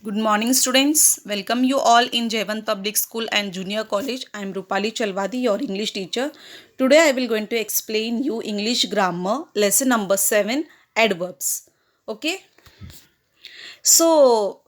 Good morning, students. Welcome you all in Jevan Public School and Junior College. I am Rupali Chalwadi, your English teacher. Today I will going to explain you English grammar lesson number 7, adverbs. Okay. So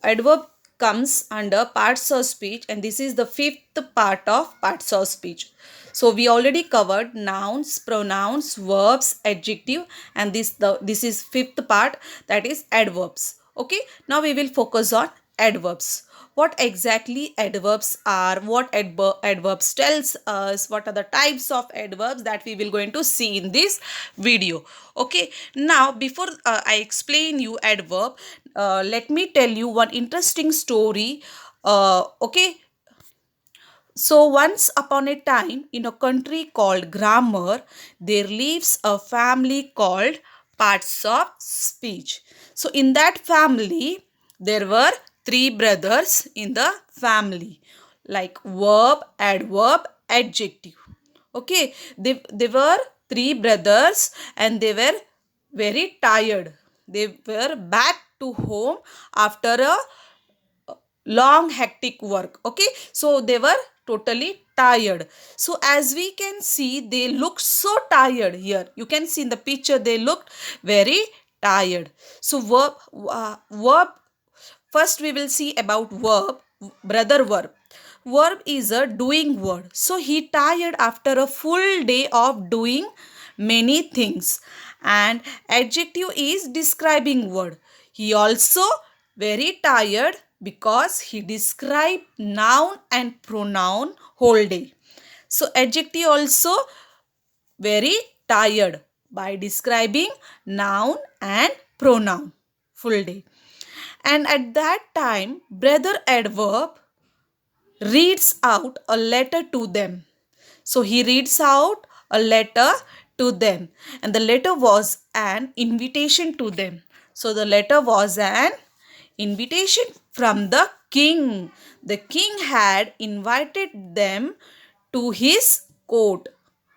adverb comes under parts of speech, and this is the fifth part of parts of speech. So we already covered nouns, pronouns, verbs, adjective, and this is fifth part, that is adverbs. Okay, now we will focus on adverbs. What exactly adverbs are, what adverbs tells us, what are the types of adverbs, that we will going to see in this video. Okay, now before I explain you adverb, let me tell you one interesting story. Okay, so once upon a time, in a country called Grammar, there lives a family called Parts of Speech. So in that family, there were three brothers in the family, like verb, adverb, adjective. Okay, they were three brothers and they were very tired. They were back to home after a long hectic work. Okay, so they were totally tired. So as we can see, they look so tired. Here you can see in the picture, they looked very tired. So verb, first we will see about verb. Brother verb, verb is a doing word. So he tired after a full day of doing many things. And adjective is describing word. He also very tired because he described noun and pronoun whole day. So adjective also very tired by describing noun and pronoun full day. And at that time, brother adverb reads out a letter to them. So he reads out a letter to them, and the letter was an invitation to them. So the letter was an invitation from the king. The king had invited them to his court.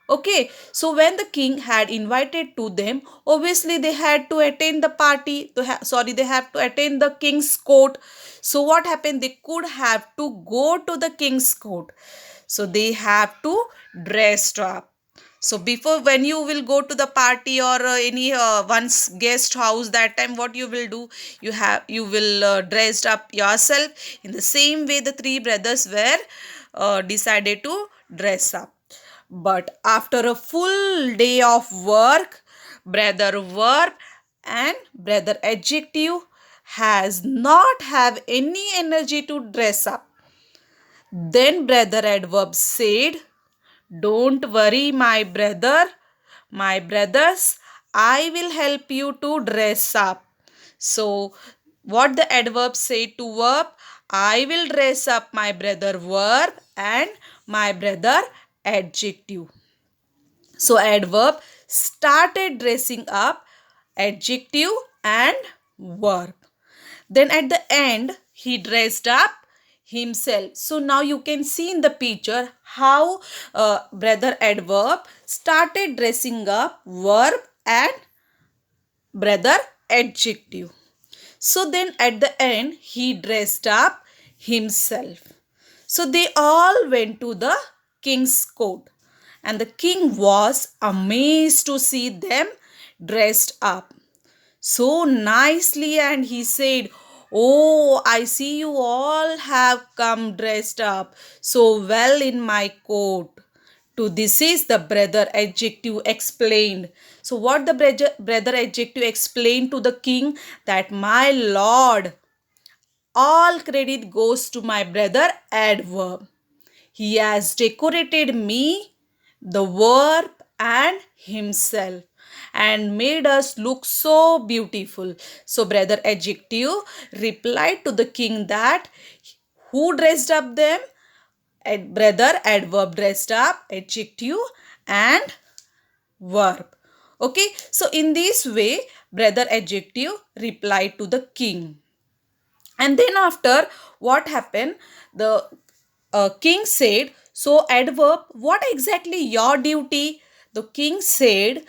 Okay, so when the king had invited to them, obviously they had to attend the party. They have to attend the king's court. So what happened? They could have to go to the king's court. So they have to dress up. So before, when you will go to the party or any one's guest house, that time what you will do, you will dressed up yourself. In the same way, the three brothers were decided to dress up. But after a full day of work, brother verb and brother adjective has not have any energy to dress up. Then brother adverb said, "Don't worry, my brothers, I will help you to dress up." So, what the adverb say to verb? I will dress up my brother verb and my brother adjective. So, adverb started dressing up adjective and verb. Then at the end, he dressed up himself. So now you can see in the picture how brother adverb started dressing up verb and brother adjective. So then at the end, he dressed up himself. So they all went to the king's court, and the king was amazed to see them dressed up so nicely, and he said, "Oh, I see you all have come dressed up so well in my court." To this is the brother adjective explained. So what the brother adjective explained to the king, that my lord, all credit goes to my brother adverb. He has decorated me, the verb, and himself, and made us look so beautiful. So, brother adjective replied to the king that who dressed up them? Brother adverb dressed up, adjective and verb. Okay, so in this way, brother adjective replied to the king. And then after, what happened? The king said, "So adverb, what exactly your duty?" The king said,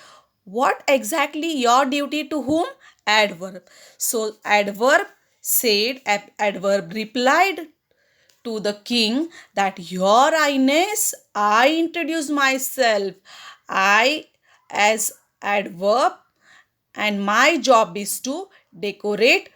"What exactly your duty to whom?" Adverb. So adverb said, adverb replied to the king that, Your Highness, I introduce myself. I as adverb, and my job is to decorate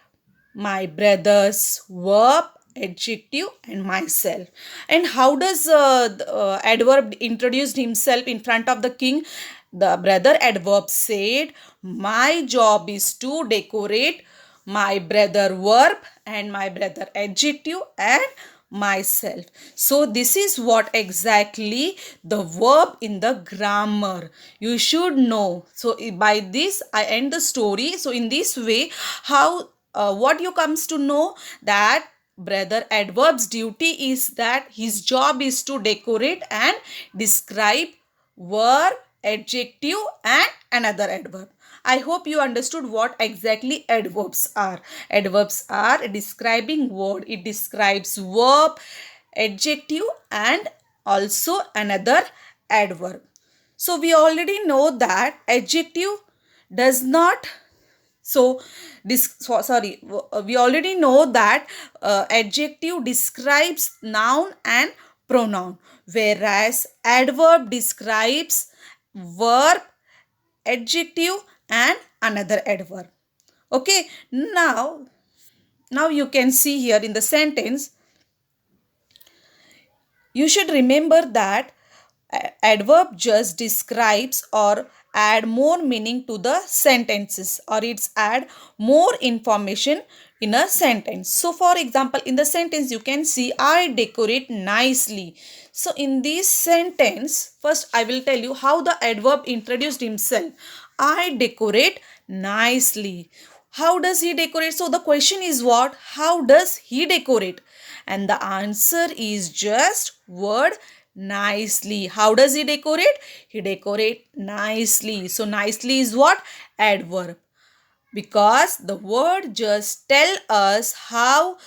my brothers, verb, adjective, and myself. And how does adverb introduced himself in front of the king? The brother adverb said, My job is to decorate my brother verb and my brother adjective and myself. So this is what exactly the verb in the grammar you should know. So by this I end the story. So in this way, how what you comes to know, that brother adverb's duty is that his job is to decorate and describe verb, adjective, and another adverb. I hope you understood what exactly adverbs are. Adverbs are describing word. It describes verb, adjective, and also another adverb. So we already know that adjective does not, we already know that adjective describes noun and pronoun, whereas adverb describes verb, adjective, and another adverb. Okay, now you can see here in the sentence, you should remember that adverb just describes or add more meaning to the sentences, or it's add more information in a sentence. So for example, in the sentence you can see, I decorate nicely. So in this sentence, first I will tell you how the adverb introduced himself. I decorate nicely. How does he decorate? So the question is what? How does he decorate? And the answer is just word nicely. How does he decorate? He decorate nicely. So nicely is what? Adverb. Because the word just tell us how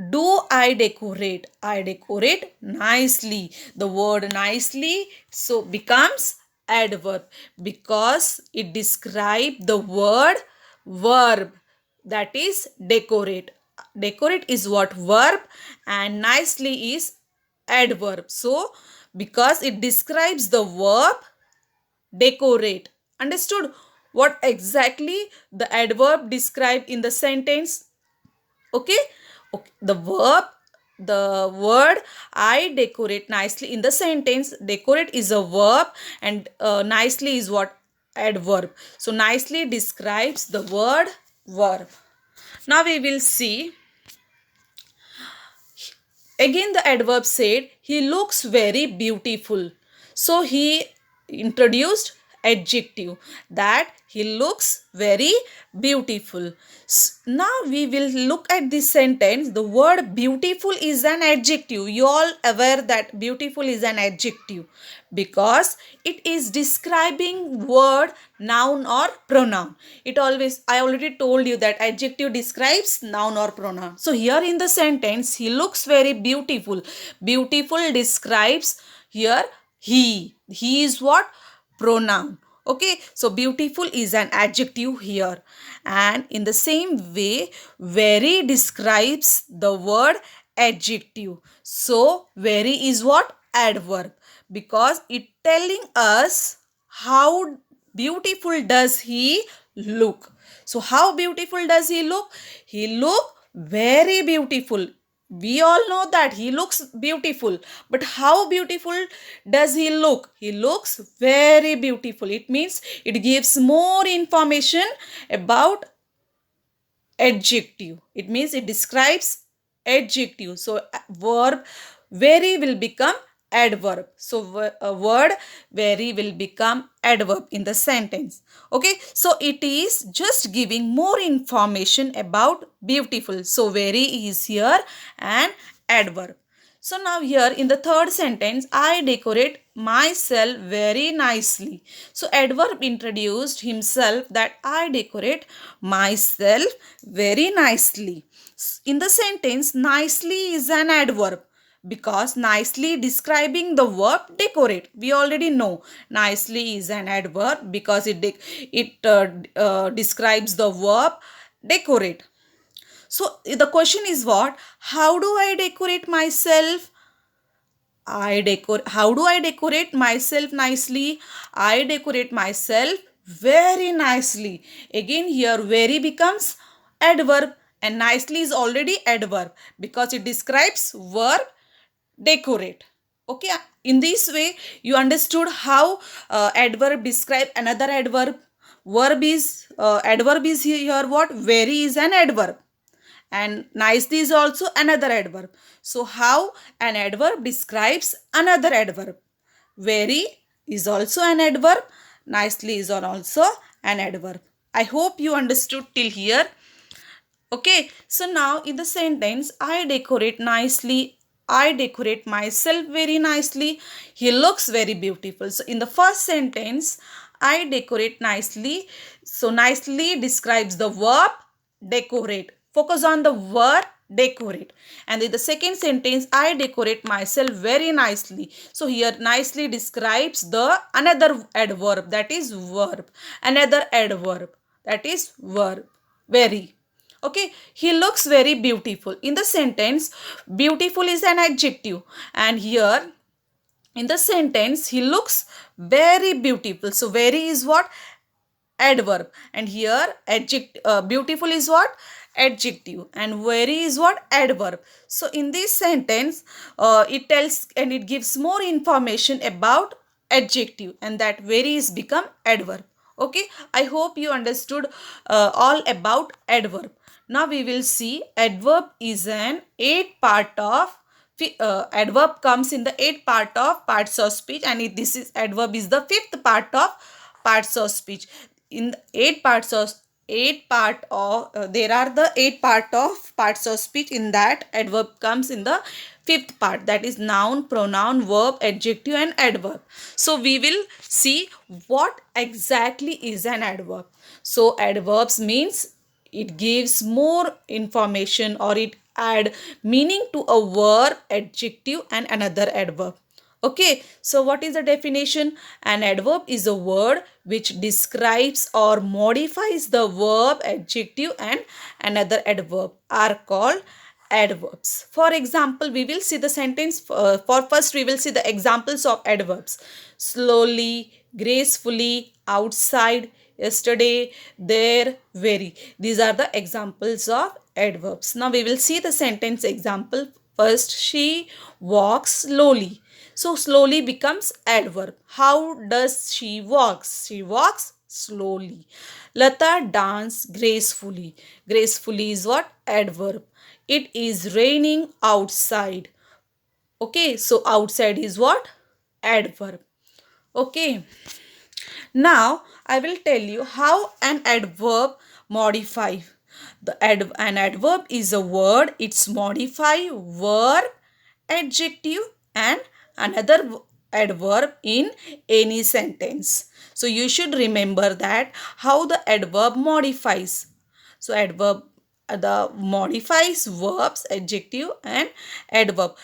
do I decorate. I decorate nicely. The word nicely so becomes adverb because it describe the word verb, that is decorate. Decorate is what? Verb, and nicely is adverb. So because it describes the verb decorate. Understood what exactly the adverb described in the sentence? Okay, okay. The word I decorate nicely in the sentence, decorate is a verb, and nicely is what? Adverb. So nicely describes the word verb. Now we will see again the adverb said, he looks very beautiful. So he introduced adjective that he looks very beautiful. Now we will look at this sentence. The word beautiful is an adjective. You all aware that beautiful is an adjective because it is describing word, noun, or pronoun. It always, I already told you that adjective describes noun or pronoun. So here in the sentence, he looks very beautiful. Beautiful describes here he. He is what? Pronoun. Okay, so beautiful is an adjective here. And in the same way, very describes the word adjective. So very is what? Adverb, because it telling us how beautiful does he look. So how beautiful does he look? He look very beautiful. We all know that he looks beautiful, but how beautiful does he look? He looks very beautiful. It means it gives more information about adjective. It means it describes adjective. So verb very will become adverb. So a word very will become adverb in the sentence. Okay, so it is just giving more information about beautiful. So very is here and adverb. So now here in the third sentence, I decorate myself very nicely. So adverb introduced himself that I decorate myself very nicely. In the sentence, nicely is an adverb because nicely describing the verb decorate. We already know nicely is an adverb because it describes the verb decorate. So the question is what? How do I decorate myself? How do I decorate myself nicely? I decorate myself very nicely. Again, here very becomes adverb, and nicely is already adverb because it describes verb decorate. Okay, in this way you understood how adverb describe another adverb. Adverb is here what? Very is an adverb, and nicely is also another adverb. So how an adverb describes another adverb? Very is also an adverb, nicely is also an adverb. I hope you understood till here. Okay, so now in the sentence, I decorate nicely. I decorate myself very nicely. He looks very beautiful. So in the first sentence, I decorate nicely. So nicely describes the verb decorate. Focus on the verb decorate. And in the second sentence, I decorate myself very nicely. So here nicely describes the another adverb, that is verb. Another adverb, that is verb. Very. Okay, he looks very beautiful. In the sentence, beautiful is an adjective, and here in the sentence, he looks very beautiful. So very is what? Adverb, and here adjective, beautiful is what? Adjective, and very is what? Adverb. So in this sentence, it tells and it gives more information about adjective, and that very is become adverb. Okay, I hope you understood all about adverb. Now we will see adverb is an 8 part of adverb comes in the 8 part of parts of speech, and this is adverb is the 5th part of parts of speech. In the 8 part of there are the 8 part of parts of speech. In that, adverb comes in the 5th part, that is noun, pronoun, verb, adjective and adverb. So we will see what exactly is an adverb. So adverbs means it gives more information, or it add meaning to a verb, adjective and another adverb. Okay, so what is the definition? An adverb is a word which describes or modifies the verb, adjective and another adverb are called adverbs. For example, we will see the sentence. For first, we will see the examples of adverbs. Slowly, gracefully, outside, yesterday, there, very. These are the examples of adverbs. Now we will see the sentence example. First, she walks slowly. So slowly becomes adverb. How does she walk? She walks slowly. Lata dance gracefully. Gracefully is what? Adverb. It is raining outside. Okay, so outside is what? Adverb. Okay. Now I will tell you how an adverb modify. An adverb is a word. It's modify verb, adjective and another adverb in any sentence. So you should remember that how the adverb modifies. So adverb the modifies verbs, adjective and adverb.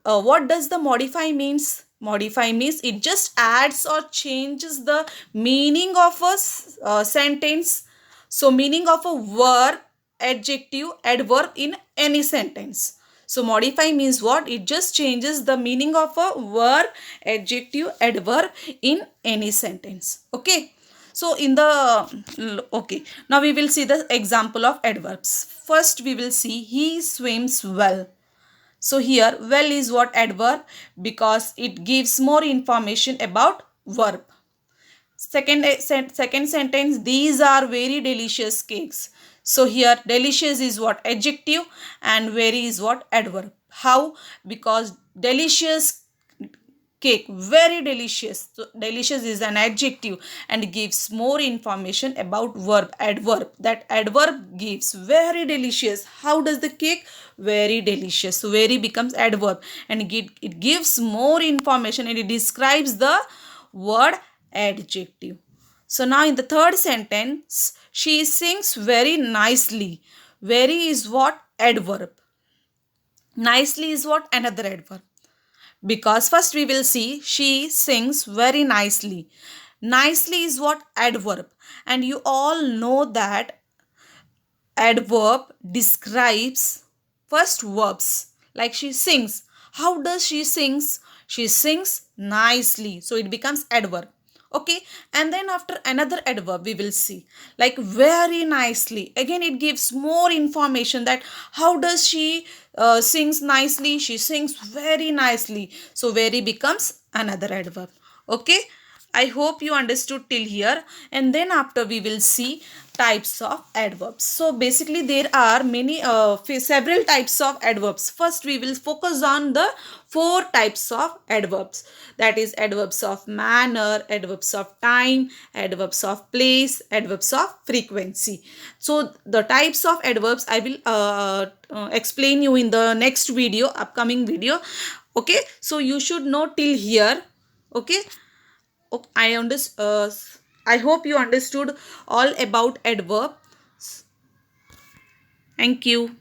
What does the modify means? Modify means it just adds or changes the meaning of a sentence. So meaning of a verb, adjective, adverb in any sentence. So modify means what? It just changes the meaning of a verb, adjective, adverb in any sentence. Okay. So in the, okay, now we will see the example of adverbs. First we will see he swims well. So here well is what? Adverb, because it gives more information about verb. Second sentence, these are very delicious cakes. So here delicious is what? Adjective, and very is what? Adverb. How? Because delicious cake, very delicious. So delicious is an adjective and gives more information about verb, adverb. That adverb gives very delicious. How does the cake? Very delicious. So very becomes adverb, and it gives more information and it describes the word adjective. So now in the third sentence, she sings very nicely. Very is what? Adverb. Nicely is what? Another adverb. Because first we will see she sings very nicely. Nicely is what? Adverb. And you all know that adverb describes first verbs, like she sings. How does she sings? She sings nicely, so it becomes adverb. Okay, and then after another adverb we will see, like very nicely. Again it gives more information that how does she sings nicely? She sings very nicely, so very becomes another adverb. Okay, I hope you understood till here, and then after we will see types of adverbs. So basically there are many several types of adverbs. First we will focus on the four types of adverbs, that is adverbs of manner, adverbs of time, adverbs of place, adverbs of frequency. So the types of adverbs I will explain you in the next video, upcoming video. Okay, so you should know till here. Okay, I hope you understood all about adverb. Thank you.